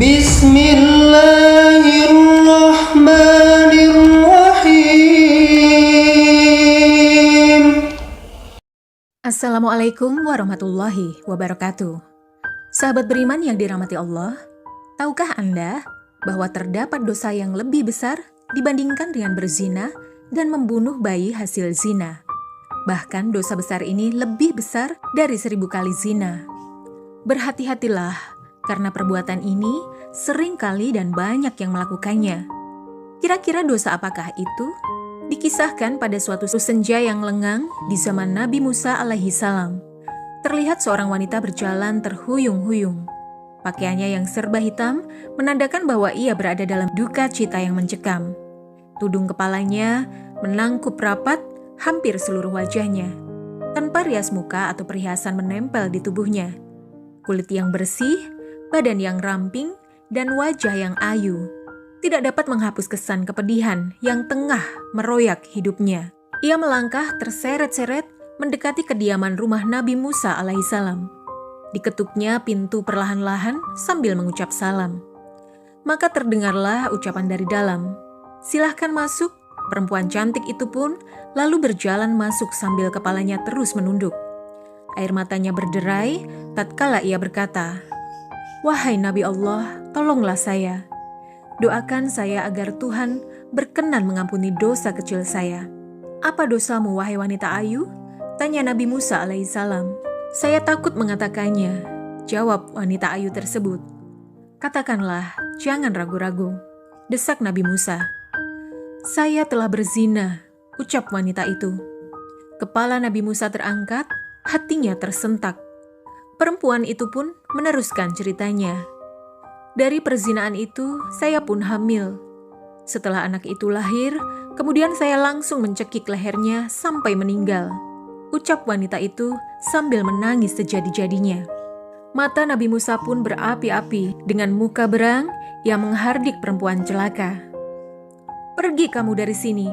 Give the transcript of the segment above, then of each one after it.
Bismillahirrahmanirrahim. Assalamualaikum warahmatullahi wabarakatuh. Sahabat beriman yang dirahmati Allah, tahukah Anda bahwa terdapat dosa yang lebih besar dibandingkan dengan berzina dan membunuh bayi hasil zina? Bahkan dosa besar ini lebih besar dari 1000 kali zina. Berhati-hatilah, karena perbuatan ini sering kali dan banyak yang melakukannya. Kira-kira dosa apakah itu? Dikisahkan pada suatu senja yang lengang di zaman Nabi Musa alaihi salam. Terlihat seorang wanita berjalan terhuyung-huyung. Pakaiannya yang serba hitam menandakan bahwa ia berada dalam duka cita yang mencekam. Tudung kepalanya menangkup rapat hampir seluruh wajahnya, tanpa rias muka atau perhiasan menempel di tubuhnya. Kulit yang bersih, badan yang ramping, dan wajah yang ayu tidak dapat menghapus kesan kepedihan yang tengah meroyak hidupnya. Ia melangkah terseret-seret mendekati kediaman rumah Nabi Musa alaihissalam. Diketuknya pintu perlahan-lahan sambil mengucap salam. Maka terdengarlah ucapan dari dalam, "Silahkan masuk." Perempuan cantik itu pun lalu berjalan masuk sambil kepalanya terus menunduk. Air matanya berderai tatkala ia berkata, "Wahai Nabi Allah, tolonglah saya. Doakan saya agar Tuhan berkenan mengampuni dosa kecil saya." "Apa dosamu, wahai wanita ayu?" tanya Nabi Musa alaihissalam. "Saya takut mengatakannya," jawab wanita ayu tersebut. "Katakanlah, jangan ragu-ragu," desak Nabi Musa. "Saya telah berzina," ucap wanita itu. Kepala Nabi Musa terangkat, hatinya tersentak. Perempuan itu pun meneruskan ceritanya. "Dari perzinaan itu, saya pun hamil. Setelah anak itu lahir, kemudian saya langsung mencekik lehernya sampai meninggal," ucap wanita itu sambil menangis sejadi-jadinya. Mata Nabi Musa pun berapi-api dengan muka berang yang menghardik perempuan celaka. "Pergi kamu dari sini,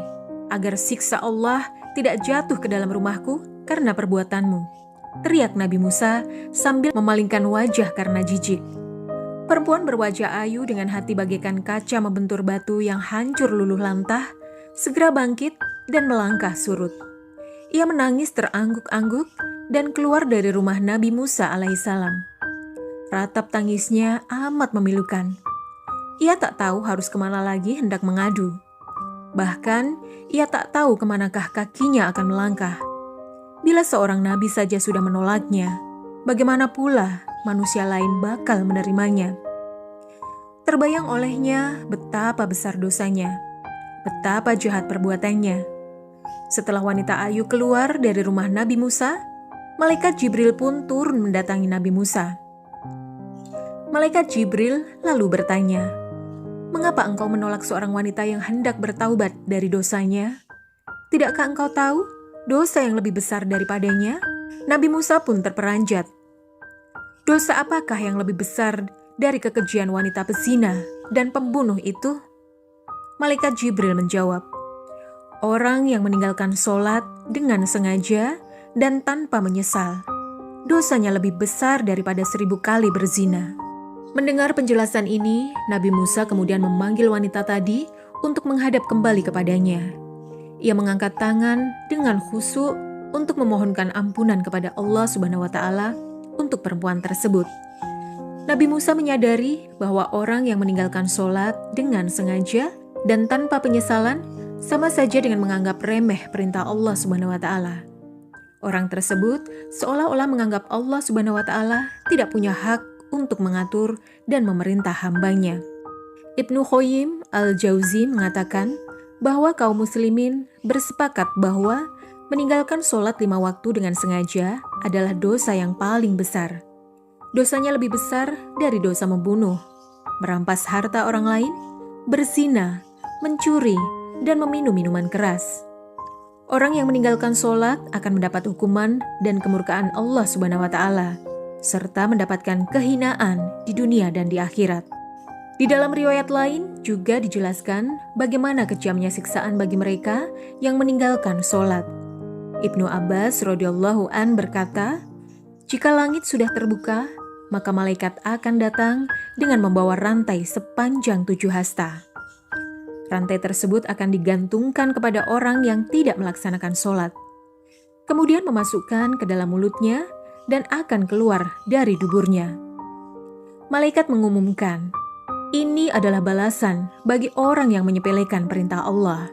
agar siksa Allah tidak jatuh ke dalam rumahku karena perbuatanmu," teriak Nabi Musa sambil memalingkan wajah karena jijik. Perempuan berwajah ayu dengan hati bagaikan kaca membentur batu yang hancur luluh lantah, segera bangkit dan melangkah surut. Ia menangis terangguk-angguk dan keluar dari rumah Nabi Musa alaihissalam. Ratap tangisnya amat memilukan. Ia tak tahu harus kemana lagi hendak mengadu. Bahkan, ia tak tahu kemanakah kakinya akan melangkah. Bila seorang nabi saja sudah menolaknya, bagaimana pula manusia lain bakal menerimanya? Terbayang olehnya betapa besar dosanya, betapa jahat perbuatannya. Setelah wanita ayu keluar dari rumah Nabi Musa, malaikat Jibril pun turun mendatangi Nabi Musa. Malaikat Jibril lalu bertanya, "Mengapa engkau menolak seorang wanita yang hendak bertaubat dari dosanya? Tidakkah engkau tahu dosa yang lebih besar daripadanya?" Nabi Musa pun terperanjat. "Dosa apakah yang lebih besar dari kekejian wanita pezina dan pembunuh itu?" Malaikat Jibril menjawab, "Orang yang meninggalkan sholat dengan sengaja dan tanpa menyesal, dosanya lebih besar daripada 1000 kali berzina." Mendengar penjelasan ini, Nabi Musa kemudian memanggil wanita tadi untuk menghadap kembali kepadanya. Ia mengangkat tangan dengan khusyuk untuk memohonkan ampunan kepada Allah Subhanahu wa Ta'ala untuk perempuan tersebut. Nabi Musa menyadari bahwa orang yang meninggalkan sholat dengan sengaja dan tanpa penyesalan sama saja dengan menganggap remeh perintah Allah Subhanahu wa Ta'ala. Orang tersebut seolah-olah menganggap Allah Subhanahu wa Ta'ala tidak punya hak untuk mengatur dan memerintah hambanya. Ibnu Qayyim al-Jauzi mengatakan bahwa kaum muslimin bersepakat bahwa meninggalkan sholat 5 waktu dengan sengaja adalah dosa yang paling besar. Dosanya lebih besar dari dosa membunuh, merampas harta orang lain, berzina, mencuri, dan meminum minuman keras. Orang yang meninggalkan sholat akan mendapat hukuman dan kemurkaan Allah Subhanahu wa Ta'ala, serta mendapatkan kehinaan di dunia dan di akhirat. Di dalam riwayat lain juga dijelaskan bagaimana kejamnya siksaan bagi mereka yang meninggalkan sholat. Ibnu Abbas radhiyallahu an berkata, "Jika langit sudah terbuka, maka malaikat akan datang dengan membawa rantai sepanjang 7 hasta. Rantai tersebut akan digantungkan kepada orang yang tidak melaksanakan sholat, kemudian memasukkan ke dalam mulutnya dan akan keluar dari duburnya. Malaikat mengumumkan, ini adalah balasan bagi orang yang menyepelekan perintah Allah.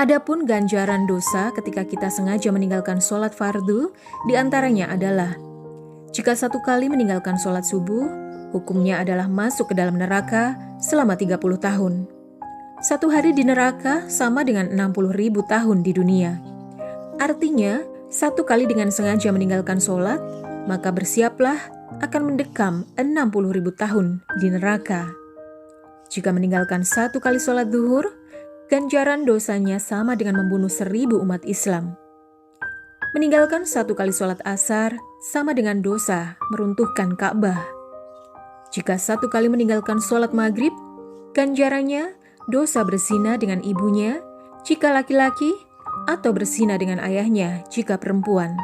Adapun ganjaran dosa ketika kita sengaja meninggalkan sholat fardu, diantaranya adalah jika 1 kali meninggalkan sholat subuh, hukumnya adalah masuk ke dalam neraka selama 30 tahun. 1 hari di neraka sama dengan 60.000 tahun di dunia. Artinya, 1 kali dengan sengaja meninggalkan sholat, maka bersiaplah akan mendekam 60.000 tahun di neraka. Jika meninggalkan 1 kali sholat zuhur, ganjaran dosanya sama dengan membunuh 1000 umat Islam. Meninggalkan 1 kali sholat asar sama dengan dosa meruntuhkan Ka'bah. Jika 1 kali meninggalkan sholat maghrib, ganjarannya dosa berzina dengan ibunya jika laki-laki atau berzina dengan ayahnya jika perempuan.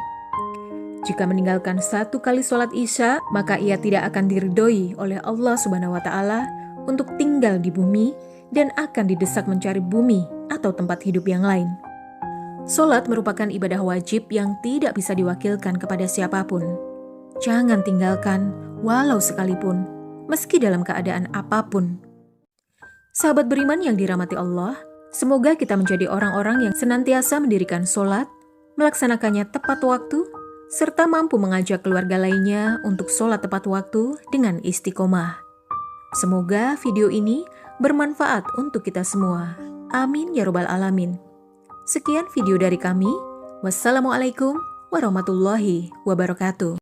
Jika meninggalkan 1 kali sholat isya, maka ia tidak akan diridhoi oleh Allah Subhanahu wa Ta'ala untuk tinggal di bumi dan akan didesak mencari bumi atau tempat hidup yang lain. Sholat merupakan ibadah wajib yang tidak bisa diwakilkan kepada siapapun. Jangan tinggalkan walau sekalipun, meski dalam keadaan apapun. Sahabat beriman yang dirahmati Allah, semoga kita menjadi orang-orang yang senantiasa mendirikan sholat, melaksanakannya tepat waktu, serta mampu mengajak keluarga lainnya untuk sholat tepat waktu dengan istiqomah. Semoga video ini bermanfaat untuk kita semua. Amin ya robbal alamin. Sekian video dari kami. Wassalamualaikum warahmatullahi wabarakatuh.